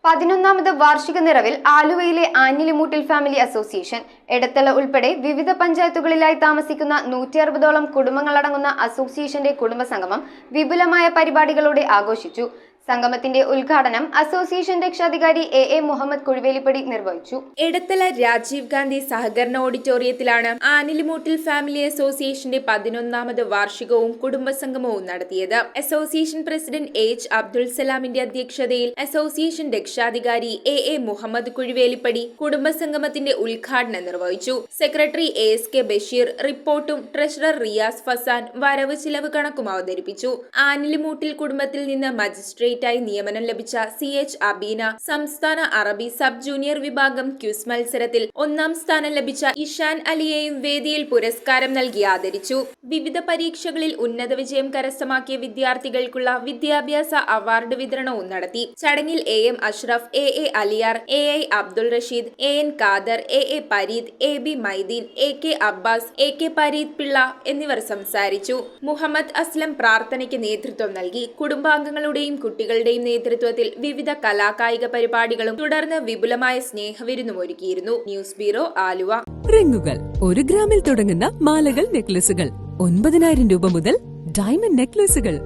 11ാമത് വാർഷിക നിറവിൽ ആലുവയിലെ ആഞ്ഞിലിമൂട്ടിൽ ഫാമിലി അസോസിയേഷൻ എടത്തല ഉൾപ്പെടെ വിവിധ പഞ്ചായത്തുകളിലായി താമസിക്കുന്ന 160ഓളം കുടുംബങ്ങളടങ്ങുന്ന അസോസിയേഷന്റെ കുടുംബസംഗമം വിപുലമായ പരിപാടികളോടെ ആഘോഷിച്ചു. സംഗമത്തിന്റെ ഉദ്ഘാടനം അസോസിയേഷൻ രക്ഷാധികാരി എ മുഹമ്മദ് കുഴിവേലിപ്പടി നിർവഹിച്ചു. എടത്തല രാജീവ് ഗാന്ധി സഹകരണ ഓഡിറ്റോറിയത്തിലാണ് ആഞ്ഞിലിമൂട്ടിൽ ഫാമിലി അസോസിയേഷന്റെ 11ാമത് വാർഷികവും കുടുംബസംഗമവും നടത്തിയത്. അസോസിയേഷൻ പ്രസിഡന്റ് എച്ച് അബ്ദുൽ സലാമിന്റെ അധ്യക്ഷതയിൽ അസോസിയേഷൻ രക്ഷാധികാരി എ മുഹമ്മദ് കുഴിവേലിപ്പടി കുടുംബസംഗമത്തിന്റെ ഉദ്ഘാടനം നിർവഹിച്ചു. സെക്രട്ടറി എസ് ബഷീർ റിപ്പോർട്ടും ട്രഷറർ റിയാസ് ഫസാൻ വരവ് ചിലവ് കണക്കും അവതരിപ്പിച്ചു. ആഞ്ഞിലിമൂട്ടിൽ കുടുംബത്തിൽ നിന്ന് മജിസ്ട്രേറ്റ് നിയമനം ലഭിച്ച CH അബീന, സംസ്ഥാന അറബി സബ് ജൂനിയർ വിഭാഗം ക്യൂസ് മത്സരത്തിൽ 1ാം സ്ഥാനം ലഭിച്ച ഇഷാൻ അലിയെയും വേദിയിൽ പുരസ്കാരം നൽകി ആദരിച്ചു. വിവിധ പരീക്ഷകളിൽ ഉന്നത വിജയം കരസ്ഥമാക്കിയ വിദ്യാർത്ഥികൾക്കുള്ള വിദ്യാഭ്യാസ അവാർഡ് വിതരണവും നടത്തി. ചടങ്ങിൽ AM Ashraf, AA Aliyar, AI Abdul Rasheed, AN Khader, AA Pareed, AB Maideen, AK Abbas, AK Pareed Pillai എന്നിവർ സംസാരിച്ചു. മുഹമ്മദ് അസ്ലം പ്രാർത്ഥനയ്ക്ക് നേതൃത്വം നൽകി. കുടുംബാംഗങ്ങളുടെയും കുട്ടികളുടെയും നേതൃത്വത്തിൽ വിവിധ കലാകായിക പരിപാടികളും തുടർന്ന് വിപുലമായ സ്നേഹവിരുന്നും ഒരുക്കിയിരുന്നു. News bureau, Aluva. റിങ്ങുകൾ 1 ഗ്രാമിൽ തുടങ്ങുന്ന മാലകൾ, നെക്ലസുകൾ 9,000 രൂപ മുതൽ ഡയമണ്ട് നെക്ലസുകൾ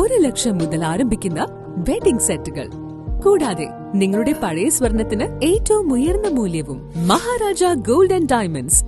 1 ലക്ഷം മുതൽ ആരംഭിക്കുന്ന വെഡിംഗ് സെറ്റുകൾ, കൂടാതെ നിങ്ങളുടെ പഴയ സ്വർണത്തിന് ഏറ്റവും ഉയർന്ന മൂല്യവും. Maharaja gold and diamonds,